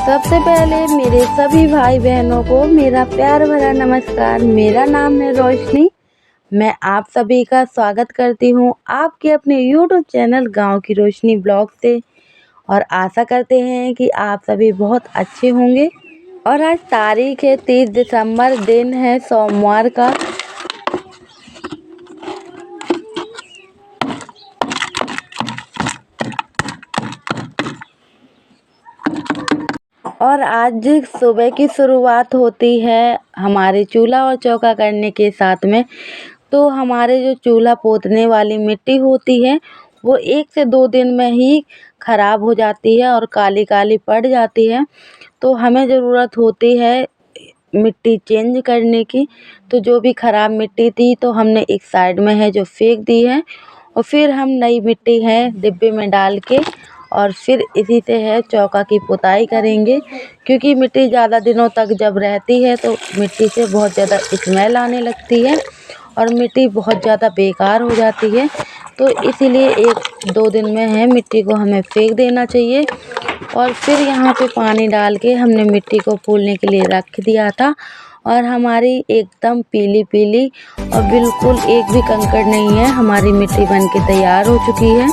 सबसे पहले मेरे सभी भाई बहनों को मेरा प्यार भरा नमस्कार। मेरा नाम है रोशनी। मैं आप सभी का स्वागत करती हूँ आपके अपने यूट्यूब चैनल गांव की रोशनी ब्लॉग से। और आशा करते हैं कि आप सभी बहुत अच्छे होंगे। और आज तारीख है 30 दिसंबर, दिन है सोमवार का। और आज सुबह की शुरुआत होती है हमारे चूल्हा और चौका करने के साथ में। तो हमारे जो चूल्हा पोतने वाली मिट्टी होती है वो 1 से 2 दिन में ही ख़राब हो जाती है और काली काली पड़ जाती है। तो हमें ज़रूरत होती है मिट्टी चेंज करने की। तो जो भी ख़राब मिट्टी थी तो हमने एक साइड में है जो फेंक दी है, और फिर हम नई मिट्टी है डिब्बे में डाल के और फिर इसी से है चौका की पुताई करेंगे। क्योंकि मिट्टी ज़्यादा दिनों तक जब रहती है तो मिट्टी से बहुत ज़्यादा स्मेल आने लगती है और मिट्टी बहुत ज़्यादा बेकार हो जाती है। तो इसीलिए 1-2 दिन में है मिट्टी को हमें फेंक देना चाहिए। और फिर यहाँ पे पानी डाल के हमने मिट्टी को फूलने के लिए रख दिया था, और हमारी एकदम पीली पीली और बिल्कुल एक भी कंकड़ नहीं है, हमारी मिट्टी बन के तैयार हो चुकी है।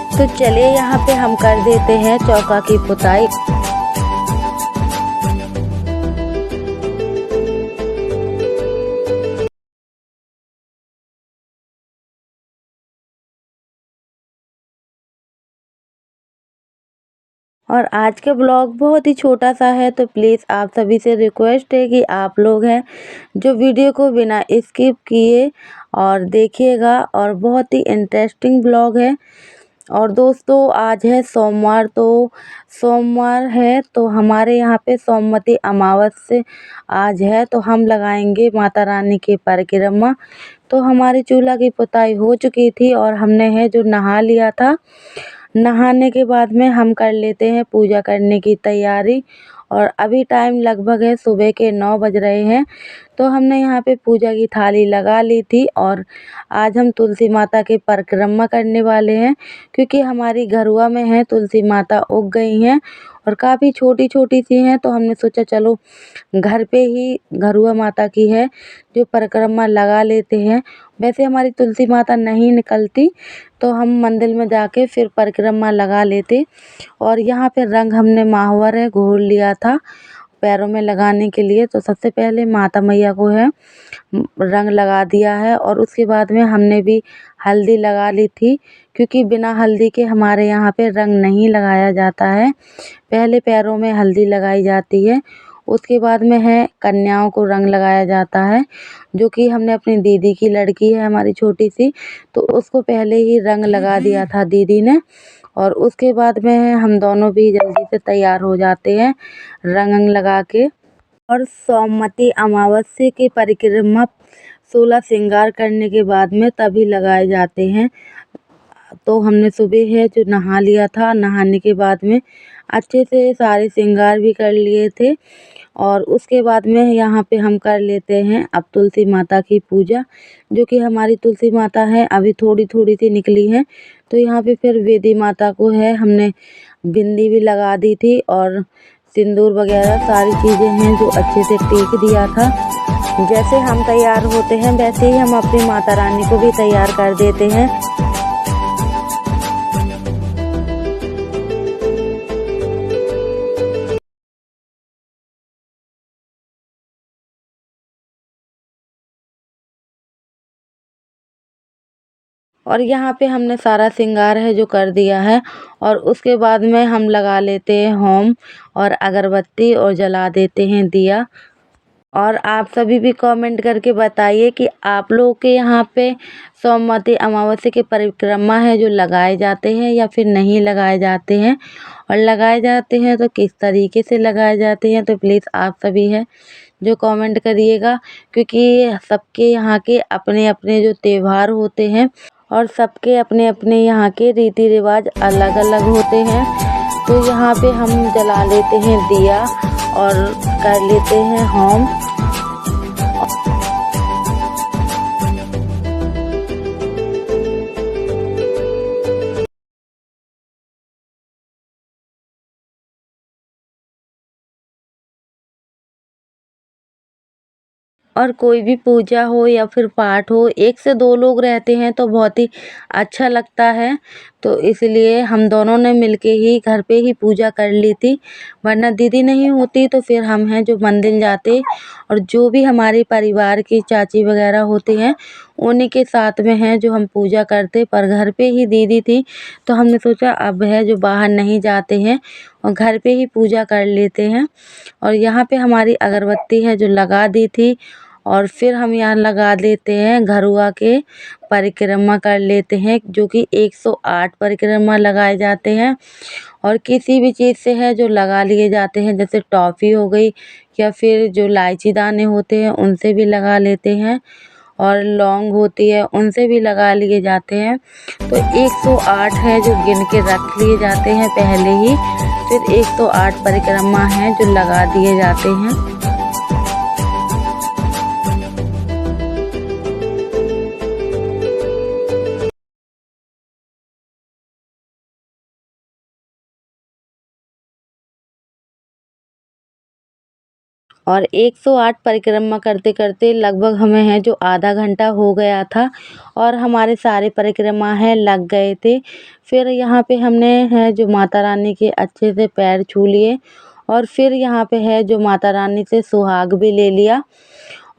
तो चलिए यहाँ पे हम कर देते हैं चौका की पुताई। और आज का ब्लॉग बहुत ही छोटा सा है, तो प्लीज़ आप सभी से रिक्वेस्ट है कि आप लोग हैं जो वीडियो को बिना स्किप किए और देखिएगा। और बहुत ही इंटरेस्टिंग ब्लॉग है। और दोस्तों आज है सोमवार, तो सोमवार है तो हमारे यहाँ पे सोमवती अमावस्या आज है, तो हम लगाएंगे माता रानी की परिक्रमा। तो हमारी चूल्हा की पुताई हो चुकी थी और हमने है जो नहा लिया था। नहाने के बाद में हम कर लेते हैं पूजा करने की तैयारी। और अभी टाइम लगभग है सुबह के 9 बज रहे हैं। तो हमने यहाँ पे पूजा की थाली लगा ली थी, और आज हम तुलसी माता की परिक्रमा करने वाले हैं। क्योंकि हमारी घरुआ में है तुलसी माता उग गई हैं और काफ़ी छोटी छोटी सी हैं, तो हमने सोचा चलो घर पे ही घरुआ माता की है जो परिक्रमा लगा लेते हैं। वैसे हमारी तुलसी माता नहीं निकलती तो हम मंदिर में जाके फिर परिक्रमा लगा लेते। और यहाँ पे रंग हमने माहवर है घोल लिया था पैरों में लगाने के लिए। तो सबसे पहले माता मैया को है रंग लगा दिया है, और उसके बाद में हमने भी हल्दी लगा ली थी। क्योंकि बिना हल्दी के हमारे यहाँ पे रंग नहीं लगाया जाता है। पहले पैरों में हल्दी लगाई जाती है, उसके बाद में है कन्याओं को रंग लगाया जाता है। जो कि हमने अपनी दीदी की लड़की है हमारी छोटी सी, तो उसको पहले ही रंग लगा दिया था दीदी ने। और उसके बाद में है हम दोनों भी जल्दी से तैयार हो जाते हैं रंग लगा के। और सोमवती अमावस्या की परिक्रमा 16 श्रृंगार करने के बाद में तभी लगाए जाते हैं। तो हमने सुबह है जो नहा लिया था, नहाने के बाद में अच्छे से सारे श्रृंगार भी कर लिए थे। और उसके बाद में यहाँ पे हम कर लेते हैं अब तुलसी माता की पूजा। जो कि हमारी तुलसी माता है अभी थोड़ी थोड़ी सी निकली है। तो यहाँ पे फिर वेदी माता को है हमने बिंदी भी लगा दी थी, और सिंदूर वगैरह सारी चीज़ें हैं जो अच्छे से टेक दिया था। जैसे हम तैयार होते हैं वैसे ही हम अपनी माता रानी को भी तैयार कर देते हैं। और यहाँ पे हमने सारा श्रृंगार है जो कर दिया है। और उसके बाद में हम लगा लेते हैं होम और अगरबत्ती और जला देते हैं दिया। और आप सभी भी कमेंट करके बताइए कि आप लोगों के यहाँ पे सोमवती अमावस्या की परिक्रमा है जो लगाए जाते हैं या फिर नहीं लगाए जाते हैं। और लगाए जाते हैं तो किस तरीके से लगाए जाते हैं, तो प्लीज़ आप सभी है जो कमेंट करिएगा। क्योंकि सबके यहाँ के अपने अपने जो त्यौहार होते हैं और सबके अपने अपने यहाँ के रीति रिवाज अलग अलग होते हैं। तो यहाँ पे हम जला लेते हैं दिया और कर लेते हैं होम। और कोई भी पूजा हो या फिर पाठ हो, 1 से 2 लोग रहते हैं तो बहुत ही अच्छा लगता है। तो इसलिए हम दोनों ने मिलके ही घर पे ही पूजा कर ली थी, वरना दीदी नहीं होती तो फिर हम हैं जो मंदिर जाते और जो भी हमारे परिवार की चाची वगैरह होती हैं, उन्हीं के साथ में हैं जो हम पूजा करते। पर घर पे ही दीदी थी, तो हमने सोचा अब है जो बाहर नहीं जाते हैं और घर पे ही पूजा कर लेते हैं। और यहाँ पे हमारी अगरबत्ती है जो लगा दी थी और फिर हम यहाँ लगा लेते हैं घरुआ के परिक्रमा कर लेते हैं, जो कि 108 परिक्रमा लगाए जाते हैं। और किसी भी चीज़ से है जो लगा लिए जाते हैं, जैसे टॉफ़ी हो गई या फिर जो इलायची दाने होते हैं उनसे भी लगा लेते हैं और लौंग होती है उनसे भी लगा लिए जाते हैं। तो 108 है जो गिन के रख लिए जाते हैं पहले ही, फिर 108 परिक्रमा हैं जो लगा दिए जाते हैं। और 108 परिक्रमा करते-करते लगभग हमें है जो आधा घंटा हो गया था और हमारे सारे परिक्रमा है लग गए थे। फिर यहाँ पे हमने है जो माता रानी के अच्छे से पैर छू लिए और फिर यहाँ पे है जो माता रानी से सुहाग भी ले लिया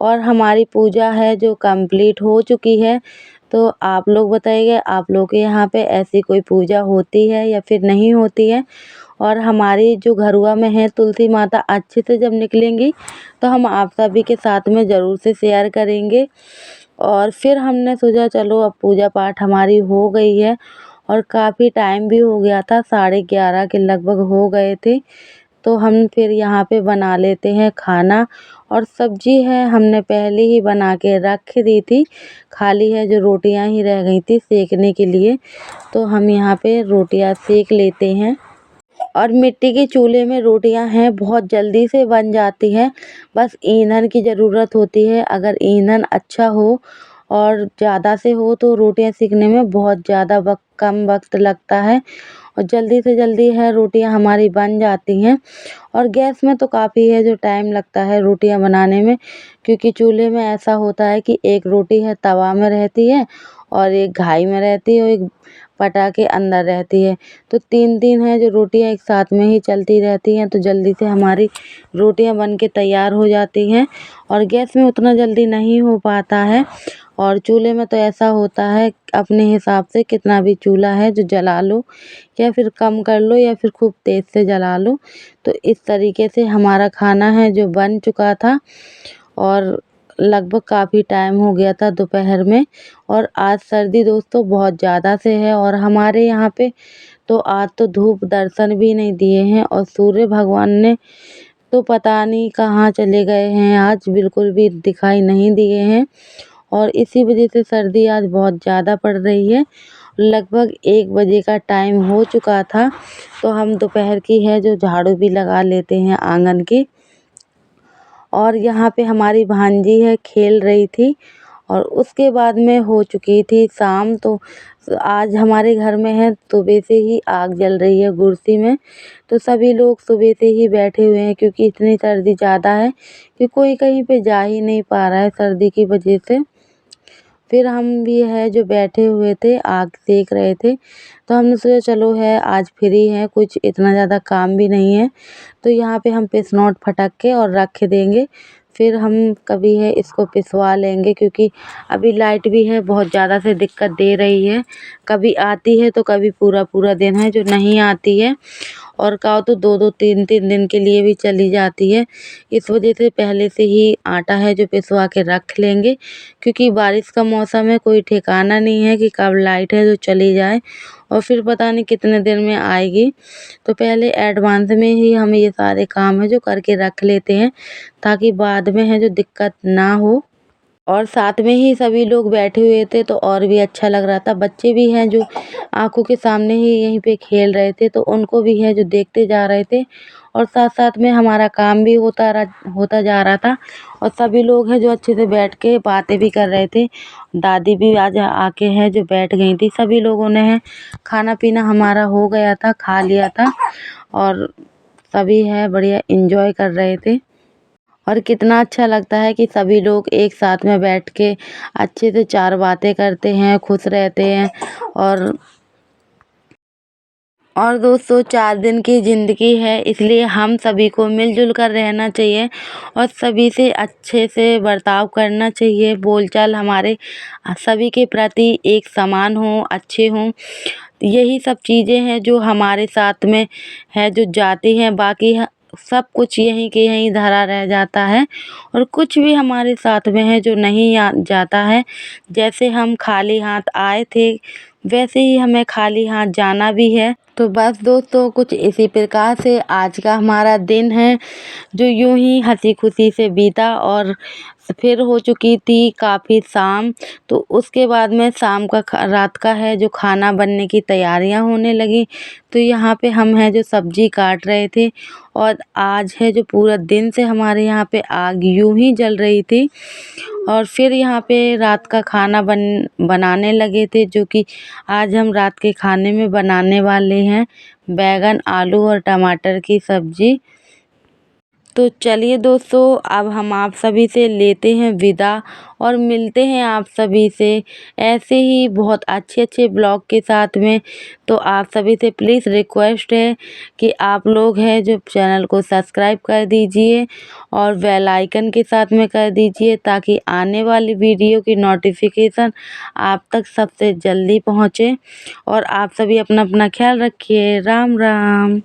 और हमारी पूजा है जो कंप्लीट हो चुकी है। तो आप लोग बताइए, आप लोग के यहाँ पे ऐसी कोई पूजा होती है या फिर नहीं होती है? और हमारी जो घरुआ में है तुलसी माता अच्छे से जब निकलेंगी तो हम आप सभी के साथ में ज़रूर से शेयर करेंगे। और फिर हमने सोचा चलो अब पूजा पाठ हमारी हो गई है और काफ़ी टाइम भी हो गया था, 11:30 के लगभग हो गए थे। तो हम फिर यहाँ पे बना लेते हैं खाना और सब्ज़ी है हमने पहले ही बना के रख दी थी, खाली है जो रोटियां ही रह गई थी सेकने के लिए। तो हम यहाँ पे रोटियां सेक लेते हैं और मिट्टी के चूल्हे में रोटियां हैं बहुत जल्दी से बन जाती हैं, बस ईंधन की ज़रूरत होती है। अगर ईंधन अच्छा हो और ज़्यादा से हो तो रोटियां सेकने में बहुत ज़्यादा कम वक्त लगता है और जल्दी से जल्दी है रोटियां हमारी बन जाती हैं। और गैस में तो काफ़ी है जो टाइम लगता है रोटियां बनाने में, क्योंकि चूल्हे में ऐसा होता है कि एक रोटी है तवा में रहती है और एक घाई में रहती है और एक पटा के अंदर रहती है। तो 3-3 है जो रोटियां एक साथ में ही चलती रहती हैं, तो जल्दी से हमारी रोटियां बन के तैयार हो जाती हैं और गैस में उतना जल्दी नहीं हो पाता है। और चूल्हे में तो ऐसा होता है अपने हिसाब से कितना भी चूल्हा है जो जला लो या फिर कम कर लो या फिर खूब तेज़ से जला लो। तो इस तरीके से हमारा खाना है जो बन चुका था और लगभग काफ़ी टाइम हो गया था दोपहर में। और आज सर्दी दोस्तों बहुत ज़्यादा से है और हमारे यहाँ पे तो आज तो धूप दर्शन भी नहीं दिए हैं और सूर्य भगवान ने तो पता नहीं कहाँ चले गए हैं, आज बिल्कुल भी दिखाई नहीं दिए हैं और इसी वजह से सर्दी आज बहुत ज़्यादा पड़ रही है। लगभग 1 बजे का टाइम हो चुका था, तो हम दोपहर की है जो झाड़ू भी लगा लेते हैं आंगन की। और यहाँ पे हमारी भांजी है खेल रही थी और उसके बाद में हो चुकी थी शाम। तो आज हमारे घर में है सुबह से ही आग जल रही है कुर्सी में, तो सभी लोग सुबह से ही बैठे हुए हैं क्योंकि इतनी सर्दी ज़्यादा है कि कोई कहीं पे जा ही नहीं पा रहा है सर्दी की वजह से। फिर हम भी है जो बैठे हुए थे आग सेक रहे थे, तो हमने सोचा चलो है आज फ्री हैं, कुछ इतना ज़्यादा काम भी नहीं है, तो यहाँ पे हम पिसनौट फटक के और रख देंगे। फिर हम कभी है इसको पिसवा लेंगे क्योंकि अभी लाइट भी है बहुत ज़्यादा से दिक्कत दे रही है, कभी आती है तो कभी पूरा दिन है जो नहीं आती है और कहो तो 2-2 3-3 दिन के लिए भी चली जाती है। इस वजह से पहले से ही आटा है जो पिसवा के रख लेंगे, क्योंकि बारिश का मौसम है, कोई ठिकाना नहीं है कि कब लाइट है जो चली जाए और फिर पता नहीं कितने दिन में आएगी। तो पहले एडवांस में ही हम ये सारे काम है जो करके रख लेते हैं ताकि बाद में है जो दिक्कत ना हो। और साथ में ही सभी लोग बैठे हुए थे तो और भी अच्छा लग रहा था। बच्चे भी हैं जो आँखों के सामने ही यहीं पे खेल रहे थे, तो उनको भी है जो देखते जा रहे थे और साथ-साथ में हमारा काम भी होता जा रहा था और सभी लोग हैं जो अच्छे से बैठ के बातें भी कर रहे थे। दादी भी आज आके है जो बैठ गई थी। सभी लोगों ने है खाना-पीना हमारा हो गया था, खा लिया था और सभी है बढ़िया एन्जॉय कर रहे थे। और कितना अच्छा लगता है कि सभी लोग एक साथ में बैठ के अच्छे से 4 बातें करते हैं, खुश रहते हैं। और दोस्तों 4 दिन की ज़िंदगी है, इसलिए हम सभी को मिलजुल कर रहना चाहिए और सभी से अच्छे से बर्ताव करना चाहिए। बोलचाल हमारे सभी के प्रति एक समान हो, अच्छे हों। यही सब चीज़ें हैं जो हमारे साथ में है, जो जाती हैं। बाकी सब कुछ यहीं के यहीं धरा रह जाता है और कुछ भी हमारे साथ में है जो नहीं जाता है। जैसे हम खाली हाथ आए थे, वैसे ही हमें खाली हाथ जाना भी है। तो बस दोस्तों कुछ इसी प्रकार से आज का हमारा दिन है जो यूं ही हंसी खुशी से बीता। और फिर हो चुकी थी काफ़ी शाम, तो उसके बाद में शाम का रात का है जो खाना बनने की तैयारियां होने लगी। तो यहाँ पे हम हैं जो सब्जी काट रहे थे और आज है जो पूरा दिन से हमारे यहाँ पे आग यूं ही जल रही थी। और फिर यहाँ पे रात का खाना बनाने लगे थे, जो कि आज हम रात के खाने में बनाने वाले हैं बैगन, आलू और टमाटर की सब्जी। तो चलिए दोस्तों, अब हम आप सभी से लेते हैं विदा और मिलते हैं आप सभी से ऐसे ही बहुत अच्छे ब्लॉग के साथ में। तो आप सभी से प्लीज़ रिक्वेस्ट है कि आप लोग हैं जो चैनल को सब्सक्राइब कर दीजिए और बेल आइकन के साथ में कर दीजिए, ताकि आने वाली वीडियो की नोटिफिकेशन आप तक सबसे जल्दी पहुँचे। और आप सभी अपना अपना ख्याल रखिए। राम राम।